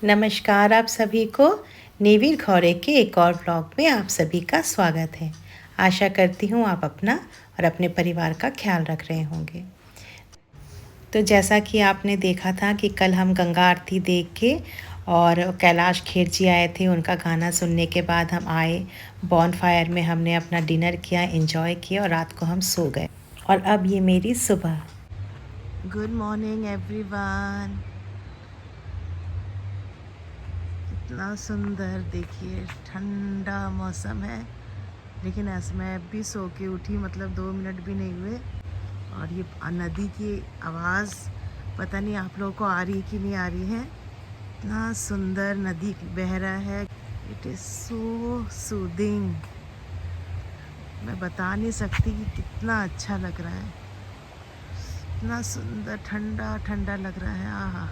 नमस्कार आप सभी को। नेवीर खौरे के एक और ब्लॉग में आप सभी का स्वागत है। आशा करती हूँ आप अपना और अपने परिवार का ख्याल रख रहे होंगे। तो जैसा कि आपने देखा था कि कल हम गंगा आरती देख के और कैलाश खेर जी आए थे, उनका गाना सुनने के बाद हम आए बॉनफायर में, हमने अपना डिनर किया, एंजॉय किया और रात को हम सो गए। और अब ये मेरी सुबह। Good morning everyone. इतना सुंदर, देखिए ठंडा मौसम है, लेकिन ऐसे मैं भी सो के उठी, मतलब 2 मिनट भी नहीं हुए। और ये नदी की आवाज़ पता नहीं आप लोगों को आ रही कि नहीं आ रही है। इतना सुंदर नदी बह रहा है, इट इज़ सो सूदिंग। मैं बता नहीं सकती कि कितना अच्छा लग रहा है, इतना सुंदर ठंडा ठंडा लग रहा है। आहा,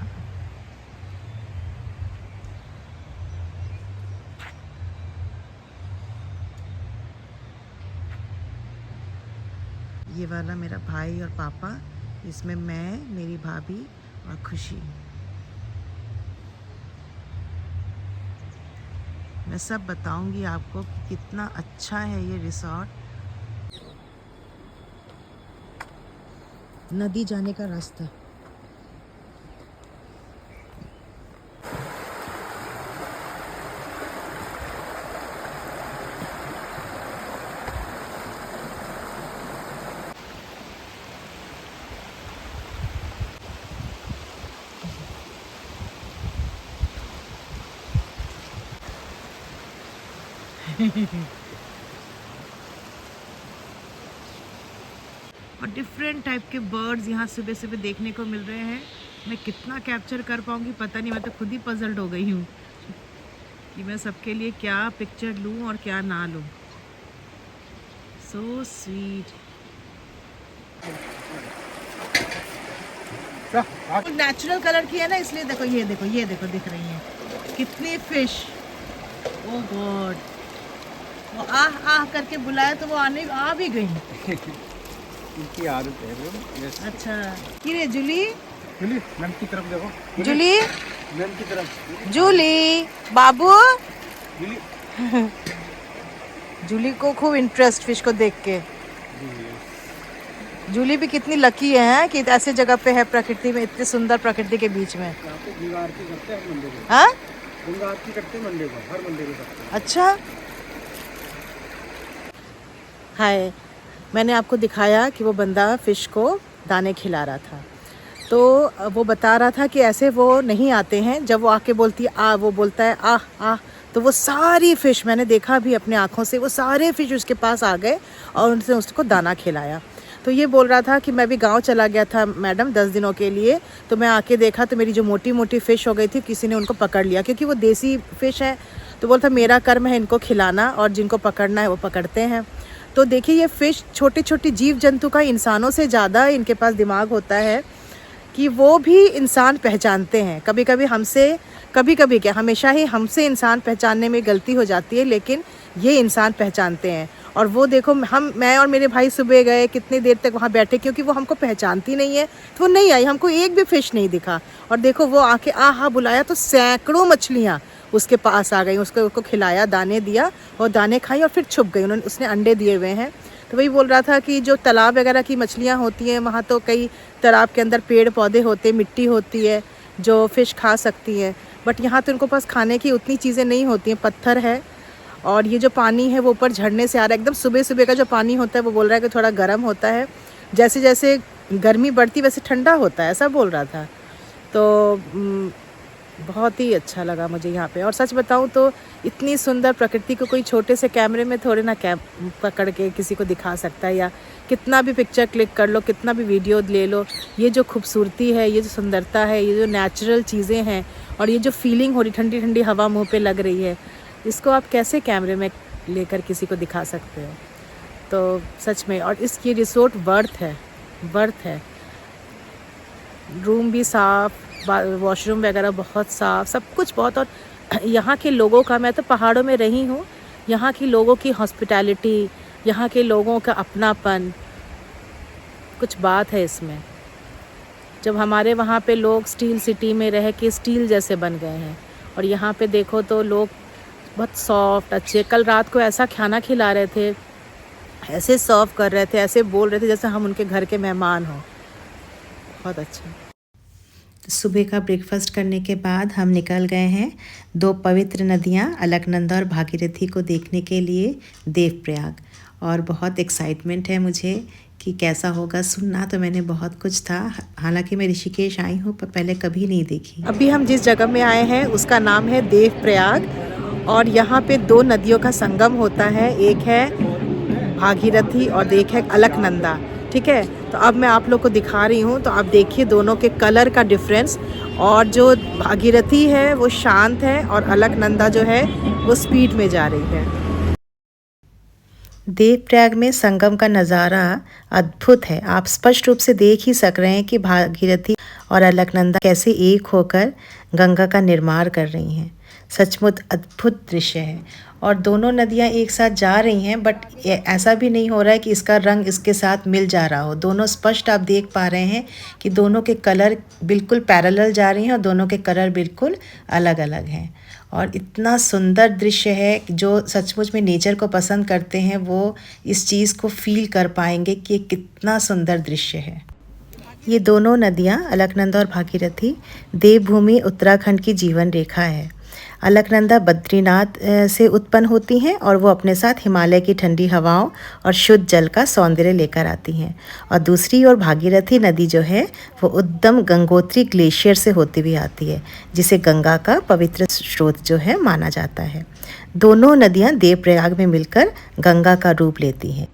ये वाला मेरा भाई और पापा, इसमें मैं, मेरी भाभी और खुशी। मैं सब बताऊंगी आपको कि कितना अच्छा है ये रिसॉर्ट। नदी जाने का रास्ता। और डिफरेंट टाइप के बर्ड्स यहाँ सुबह सुबह देखने को मिल रहे हैं। मैं कितना कैप्चर कर पाऊँगी पता नहीं, मैं तो खुद ही पजल्ड हो गई हूँ कि मैं सबके लिए क्या पिक्चर लूँ और क्या ना लूँ। So sweet. नेचुरल कलर की है ना, इसलिए देखो, ये देखो, ये देखो, दिख रही है कितनी फिश। ओ गॉड, वो आह आह करके बुलाया तो वो आ भी गई। इनकी आदत है वो। यस। अच्छा, किरे जूली, जूली मैम की तरफ देखो। जूली, मैम की तरफ। जूली बाबू। जूली। जूली को खूब इंटरेस्ट फिश को देख के। जूली भी कितनी लकी है कि ऐसे जगह पे है, प्रकृति में, इतनी सुंदर प्रकृति के बीच में। यहाँ पे गंगा आरती करते हैं हर मंडे को। हाँ, गंगा आरती करते हैं मंडे को, हर मंडे को करते हैं। अच्छा। हाय, मैंने आपको दिखाया कि वो बंदा फ़िश को दाने खिला रहा था, तो वो बता रहा था कि ऐसे वो नहीं आते हैं। जब वो आके बोलती है आ, वो बोलता है आह आह, तो वो सारी फ़िश, मैंने देखा भी अपने आँखों से, वो सारे फ़िश उसके पास आ गए और उनसे उसको दाना खिलाया। तो ये बोल रहा था कि मैं भी गांव चला गया था मैडम 10 दिनों के लिए, तो मैं आके देखा तो मेरी जो मोटी मोटी फ़िश हो गई थी, किसी ने उनको पकड़ लिया, क्योंकि वो देसी फ़िश है। तो बोलता मेरा कर्म है इनको खिलाना, और जिनको पकड़ना है वो पकड़ते हैं। तो देखिए, ये फ़िश, छोटी छोटी जीव जंतु का इंसानों से ज़्यादा इनके पास दिमाग होता है कि वो भी इंसान पहचानते हैं। कभी कभी हमसे, कभी कभी क्या, हमेशा ही हमसे इंसान पहचानने में गलती हो जाती है, लेकिन ये इंसान पहचानते हैं। और वो देखो, मैं और मेरे भाई सुबह गए, कितनी देर तक वहाँ बैठे, क्योंकि वो हमको पहचानती नहीं है, तो वो नहीं आई, हमको एक भी फ़िश नहीं दिखा। और देखो वो आके आहा बुलाया तो सैकड़ों मछलियाँ उसके पास आ गई, उसको खिलाया, दाने दिया, और दाने खाई और फिर छुप गई। उसने अंडे दिए हुए हैं। तो वही बोल रहा था कि जो तालाब वगैरह की मछलियाँ होती हैं, वहाँ तो कई तालाब के अंदर पेड़ पौधे होते, मिट्टी होती है जो फ़िश खा सकती है, बट यहाँ तो इनको पास खाने की उतनी चीज़ें नहीं होती हैं, पत्थर है। और ये जो पानी है वो ऊपर झरने से आ रहा है, एकदम सुबह सुबह का जो पानी होता है, वो बोल रहा है कि थोड़ा गर्म होता है, जैसे जैसे गर्मी बढ़ती वैसे ठंडा होता है, ऐसा बोल रहा था। तो बहुत ही अच्छा लगा मुझे यहाँ पे। और सच बताऊँ तो इतनी सुंदर प्रकृति को कोई छोटे से कैमरे में थोड़े ना पकड़ के किसी को दिखा सकता है, या कितना भी पिक्चर क्लिक कर लो, कितना भी वीडियो ले लो, ये जो खूबसूरती है, ये जो सुंदरता है, ये जो नेचुरल चीज़ें हैं, और ये जो फीलिंग हो रही, ठंडी ठंडी हवा मुँह पे लग रही है, इसको आप कैसे कैमरे में लेकर किसी को दिखा सकते हो। तो सच में, और इसकी रिसोर्ट वर्थ है। रूम भी साफ़, वॉशरूम वगैरह बहुत साफ़, सब कुछ बहुत। और यहाँ के लोगों का, मैं तो पहाड़ों में रही हूँ, यहाँ की लोगों की हॉस्पिटैलिटी, यहाँ के लोगों का अपनापन, कुछ बात है इसमें। जब हमारे वहाँ पे लोग स्टील सिटी में रह के स्टील जैसे बन गए हैं, और यहाँ पे देखो तो लोग बहुत सॉफ्ट अच्छे, कल रात को ऐसा खाना खिला रहे थे, ऐसे सर्व कर रहे थे, ऐसे बोल रहे थे जैसे हम उनके घर के मेहमान हों। बहुत अच्छा। सुबह का ब्रेकफास्ट करने के बाद हम निकल गए हैं 2 पवित्र नदियाँ अलकनंदा और भागीरथी को देखने के लिए देवप्रयाग। और बहुत एक्साइटमेंट है मुझे कि कैसा होगा। सुनना तो मैंने बहुत कुछ था, हालांकि मैं ऋषिकेश आई हूँ पर पहले कभी नहीं देखी। अभी हम जिस जगह में आए हैं उसका नाम है देवप्रयाग और यहाँ पे 2 नदियों का संगम होता है, एक है भागीरथी और एक है अलकनंदा। ठीक है, तो अब मैं आप लोग को दिखा रही हूँ, तो आप देखिए दोनों के कलर का डिफरेंस। और जो भागीरथी है वो शांत है और अलकनंदा जो है वो स्पीड में जा रही है। देवप्रयाग में संगम का नज़ारा अद्भुत है। आप स्पष्ट रूप से देख ही सक रहे हैं कि भागीरथी और अलकनंदा कैसे एक होकर गंगा का निर्माण कर रही हैं। सचमुच अद्भुत दृश्य है और दोनों नदियाँ एक साथ जा रही हैं, बट ऐसा भी नहीं हो रहा है कि इसका रंग इसके साथ मिल जा रहा हो। दोनों स्पष्ट आप देख पा रहे हैं कि दोनों के कलर बिल्कुल पैरेलल जा रही हैं और दोनों के कलर बिल्कुल अलग अलग हैं। और इतना सुंदर दृश्य है कि जो सचमुच में नेचर को पसंद करते हैं वो इस चीज़ को फील कर पाएंगे कि ये कितना सुंदर दृश्य है। ये दोनों नदियाँ अलकनंदा और भागीरथी देवभूमि उत्तराखंड की जीवन रेखा है। अलकनंदा बद्रीनाथ से उत्पन्न होती हैं और वो अपने साथ हिमालय की ठंडी हवाओं और शुद्ध जल का सौंदर्य लेकर आती हैं। और दूसरी ओर भागीरथी नदी जो है वो उद्गम गंगोत्री ग्लेशियर से होती हुई आती है, जिसे गंगा का पवित्र स्रोत जो है माना जाता है। दोनों नदियाँ देवप्रयाग में मिलकर गंगा का रूप लेती हैं।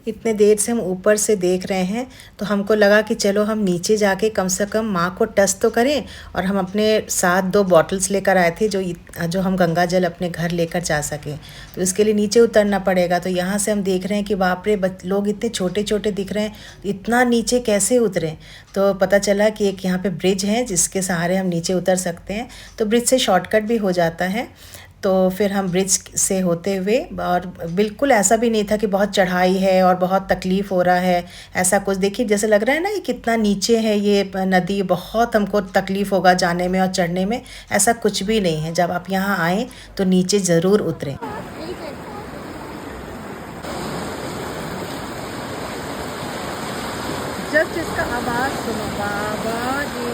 इतने देर से हम ऊपर से देख रहे हैं तो हमको लगा कि चलो हम नीचे जाके कम से कम माँ को टच तो करें। और हम अपने साथ 2 बॉटल्स लेकर आए थे जो हम गंगा जल अपने घर लेकर जा सकें, तो इसके लिए नीचे उतरना पड़ेगा। तो यहाँ से हम देख रहे हैं कि बाप रे, लोग इतने छोटे छोटे दिख रहे हैं, इतना नीचे कैसे उतरें। तो पता चला कि एक यहाँ पे ब्रिज है जिसके सहारे हम नीचे उतर सकते हैं। तो ब्रिज से शॉर्टकट भी हो जाता है। तो फिर हम ब्रिज से होते हुए, और बिल्कुल ऐसा भी नहीं था कि बहुत चढ़ाई है और बहुत तकलीफ़ हो रहा है, ऐसा कुछ। देखिए जैसे लग रहा है ना ये कितना नीचे है ये नदी, बहुत हमको तकलीफ़ होगा जाने में और चढ़ने में, ऐसा कुछ भी नहीं है। जब आप यहाँ आएँ तो नीचे ज़रूर उतरें। जस्ट इसका आवाज़ सुनो बाबा जी।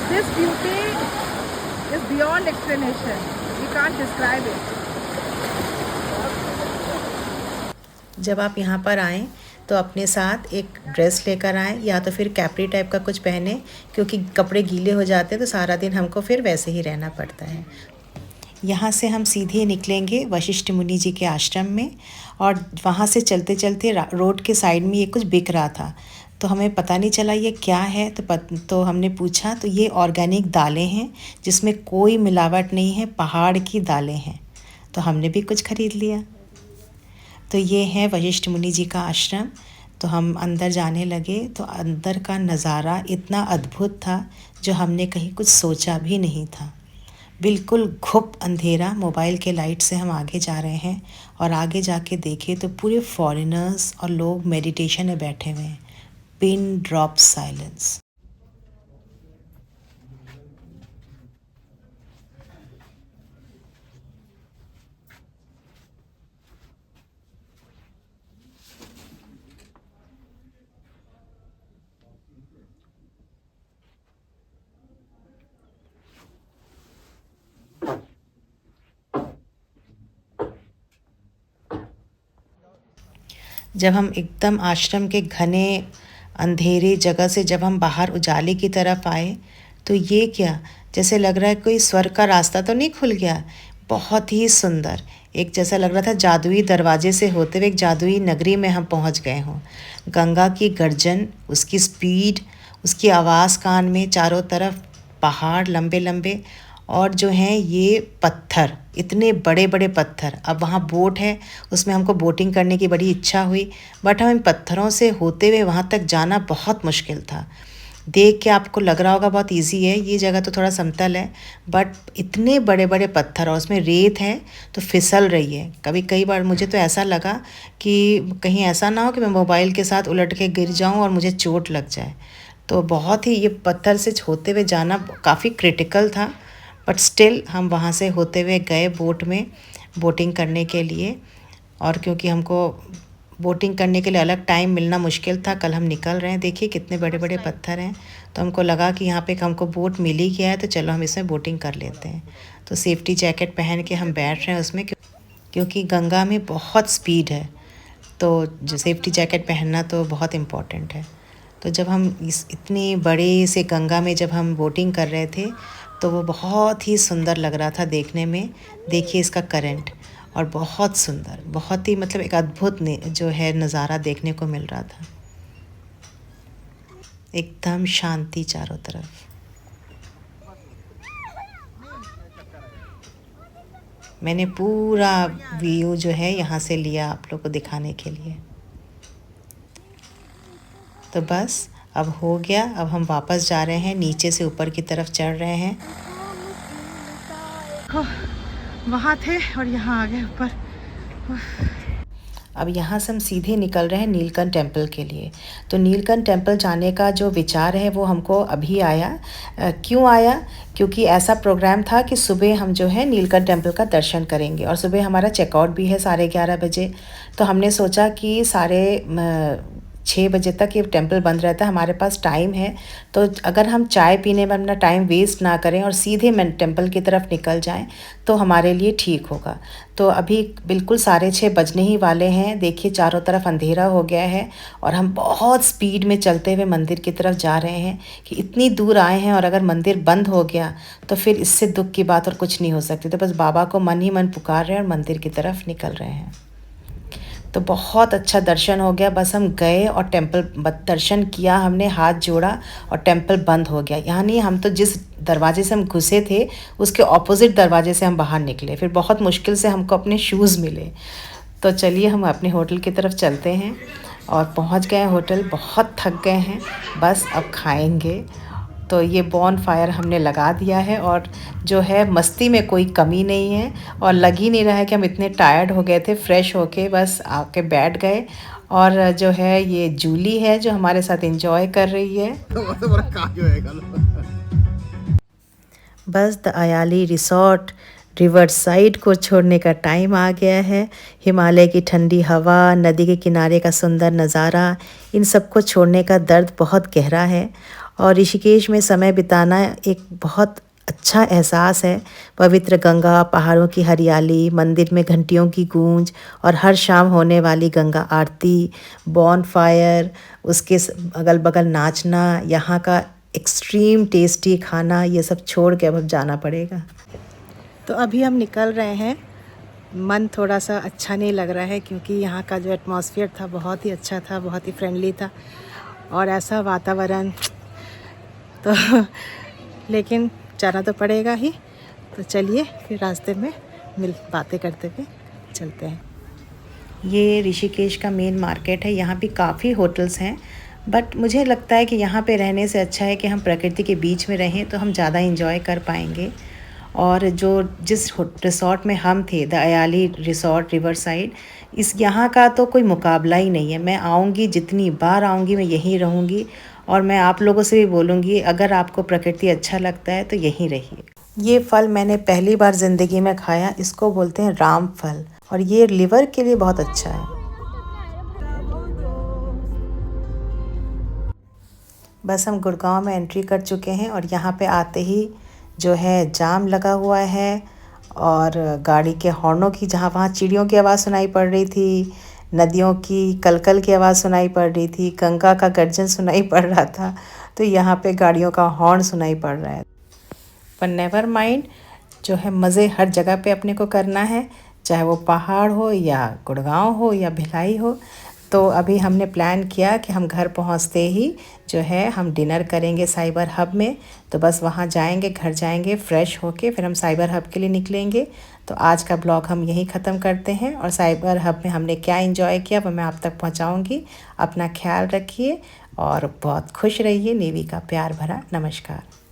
This beauty is beyond explanation. We can't describe it. जब आप यहाँ पर आएँ तो अपने साथ एक ड्रेस लेकर आएँ, या तो फिर कैप्री टाइप का कुछ पहने, क्योंकि कपड़े गीले हो जाते हैं तो सारा दिन हमको फिर वैसे ही रहना पड़ता है। यहाँ से हम सीधे निकलेंगे वशिष्ठ मुनि जी के आश्रम में, और वहाँ से चलते चलते रोड के साइड में ये कुछ बिक रहा था, तो हमें पता नहीं चला ये क्या है। तो हमने पूछा तो ये ऑर्गेनिक दालें हैं जिसमें कोई मिलावट नहीं है, पहाड़ की दालें हैं। तो हमने भी कुछ ख़रीद लिया। तो ये है वशिष्ठ मुनि जी का आश्रम। तो हम अंदर जाने लगे तो अंदर का नज़ारा इतना अद्भुत था जो हमने कहीं कुछ सोचा भी नहीं था। बिल्कुल घुप अंधेरा, मोबाइल के लाइट से हम आगे जा रहे हैं, और आगे जाके देखे तो पूरे फॉरेनर्स और लोग मेडिटेशन में बैठे हुए हैं। Pin drop silence. जब हम एकदम आश्रम के घने अंधेरे जगह से जब हम बाहर उजाले की तरफ आए तो ये क्या, जैसे लग रहा है कोई स्वर्ग का रास्ता तो नहीं खुल गया। बहुत ही सुंदर, एक जैसा लग रहा था जादुई दरवाजे से होते हुए एक जादुई नगरी में हम पहुंच गए हों। गंगा की गर्जन, उसकी स्पीड, उसकी आवाज़ कान में, चारों तरफ पहाड़ लंबे लंबे, और जो हैं ये पत्थर, इतने बड़े बड़े पत्थर। अब वहाँ बोट है, उसमें हमको बोटिंग करने की बड़ी इच्छा हुई, बट हम इन पत्थरों से होते हुए वहाँ तक जाना बहुत मुश्किल था। देख के आपको लग रहा होगा बहुत इजी है, ये जगह तो थोड़ा समतल है, बट इतने बड़े बड़े पत्थर और उसमें रेत है तो फिसल रही है। कई बार मुझे तो ऐसा लगा कि कहीं ऐसा ना हो कि मैं मोबाइल के साथ उलट के गिर जाऊं और मुझे चोट लग जाए। तो बहुत ही ये पत्थर से होते हुए जाना काफ़ी क्रिटिकल था, बट स्टिल हम वहाँ से होते हुए गए बोट में बोटिंग करने के लिए। और क्योंकि हमको बोटिंग करने के लिए अलग टाइम मिलना मुश्किल था, कल हम निकल रहे हैं, देखिए कितने बड़े बड़े पत्थर हैं, तो हमको लगा कि यहाँ पे हमको बोट मिल ही गया है तो चलो हम इसमें बोटिंग कर लेते हैं। तो सेफ्टी जैकेट पहन के हम बैठ रहे हैं उसमें, क्योंकि गंगा में बहुत स्पीड है, तो जो सेफ्टी जैकेट पहनना तो बहुत इम्पॉर्टेंट है। तो जब हम इस इतनी बड़े से गंगा में जब हम बोटिंग कर रहे थे तो वो बहुत ही सुंदर लग रहा था देखने में। देखिए इसका करंट, और बहुत सुंदर, बहुत ही मतलब एक अद्भुत जो है नज़ारा देखने को मिल रहा था। एकदम शांति चारों तरफ। मैंने पूरा व्यू जो है यहाँ से लिया आप लोग को दिखाने के लिए। तो बस अब हो गया, अब हम वापस जा रहे हैं, नीचे से ऊपर की तरफ चढ़ रहे हैं। वहाँ थे और यहाँ आ गए ऊपर। अब यहाँ से हम सीधे निकल रहे हैं नीलकंठ टेम्पल के लिए। तो नीलकंठ टेम्पल जाने का जो विचार है वो हमको अभी आया। क्यों आया? क्योंकि ऐसा प्रोग्राम था कि सुबह हम जो है नीलकंठ टेम्पल का दर्शन करेंगे और सुबह हमारा चेकआउट भी है 11:30 बजे। तो हमने सोचा कि 6 बजे तक ये टेम्पल बंद रहता है, हमारे पास टाइम है, तो अगर हम चाय पीने में अपना टाइम वेस्ट ना करें और सीधे टेम्पल की तरफ निकल जाएं तो हमारे लिए ठीक होगा। तो अभी बिल्कुल 6:30 बजने ही वाले हैं। देखिए चारों तरफ अंधेरा हो गया है और हम बहुत स्पीड में चलते हुए मंदिर की तरफ जा रहे हैं कि इतनी दूर आए हैं और अगर मंदिर बंद हो गया तो फिर इससे दुख की बात और कुछ नहीं हो सकती। तो बस बाबा को मन ही मन पुकार रहे हैं और मंदिर की तरफ निकल रहे हैं। तो बहुत अच्छा दर्शन हो गया। बस हम गए और टेम्पल दर्शन किया, हमने हाथ जोड़ा और टेम्पल बंद हो गया। यानी हम तो जिस दरवाजे से हम घुसे थे उसके ऑपोजिट दरवाजे से हम बाहर निकले। फिर बहुत मुश्किल से हमको अपने शूज़ मिले। तो चलिए हम अपने होटल की तरफ चलते हैं और पहुंच गए होटल। बहुत थक गए हैं, बस अब खाएंगे। तो ये बॉन फायर हमने लगा दिया है और जो है मस्ती में कोई कमी नहीं है और लग ही नहीं रहा है कि हम इतने टायर्ड हो गए थे। फ्रेश होके बस आके बैठ गए और जो है ये जूली है जो हमारे साथ एंजॉय कर रही है। बस द अयाली रिसोर्ट रिवर साइड को छोड़ने का टाइम आ गया है। हिमालय की ठंडी हवा, नदी के किनारे का सुंदर नज़ारा, इन सब को छोड़ने का दर्द बहुत गहरा है और ऋषिकेश में समय बिताना एक बहुत अच्छा एहसास है। पवित्र गंगा, पहाड़ों की हरियाली, मंदिर में घंटियों की गूंज और हर शाम होने वाली गंगा आरती, बॉन फायर, उसके अगल बगल नाचना, यहाँ का एक्सट्रीम टेस्टी खाना, ये सब छोड़ के अब जाना पड़ेगा। तो अभी हम निकल रहे हैं। मन थोड़ा सा अच्छा नहीं लग रहा है क्योंकि यहाँ का जो एटमॉस्फेयर था बहुत ही अच्छा था, बहुत ही फ्रेंडली था और ऐसा वातावरण तो लेकिन जाना तो पड़ेगा ही। तो चलिए फिर रास्ते में बातें करते हुए चलते हैं। ये ऋषिकेश का मेन मार्केट है। यहाँ भी काफ़ी होटल्स हैं, बट मुझे लगता है कि यहाँ पे रहने से अच्छा है कि हम प्रकृति के बीच में रहें तो हम ज़्यादा इंजॉय कर पाएंगे। और जिस रिसोर्ट में हम थे, द अयाली रिसोर्ट रिवर साइड, इस यहाँ का तो कोई मुकाबला ही नहीं है। मैं आऊँगी, जितनी बार आऊँगी मैं यहीं रहूँगी और मैं आप लोगों से भी बोलूँगी अगर आपको प्रकृति अच्छा लगता है तो यहीं रहिए। ये फल मैंने पहली बार ज़िंदगी में खाया, इसको बोलते हैं राम फल और ये लिवर के लिए बहुत अच्छा है। बस हम गुड़गांव में एंट्री कर चुके हैं और यहाँ पे आते ही जो है जाम लगा हुआ है और गाड़ी के हॉर्नों की, जहाँ वहाँ चिड़ियों की आवाज़ सुनाई पड़ रही थी, नदियों की कलकल की आवाज़ सुनाई पड़ रही थी, गंगा का गर्जन सुनाई पड़ रहा था, तो यहाँ पे गाड़ियों का हॉर्न सुनाई पड़ रहा है। पर नेवर माइंड, जो है मज़े हर जगह पे अपने को करना है, चाहे वो पहाड़ हो या गुड़गांव हो या भिलाई हो। तो अभी हमने प्लान किया कि हम घर पहुंचते ही जो है हम डिनर करेंगे साइबर हब में। तो बस वहां जाएंगे, घर जाएंगे, फ्रेश होके फिर हम साइबर हब के लिए निकलेंगे। तो आज का ब्लॉग हम यहीं ख़त्म करते हैं और साइबर हब में हमने क्या एंजॉय किया वो मैं आप तक पहुंचाऊंगी। अपना ख्याल रखिए और बहुत खुश रहिए। नेवी का प्यार भरा नमस्कार।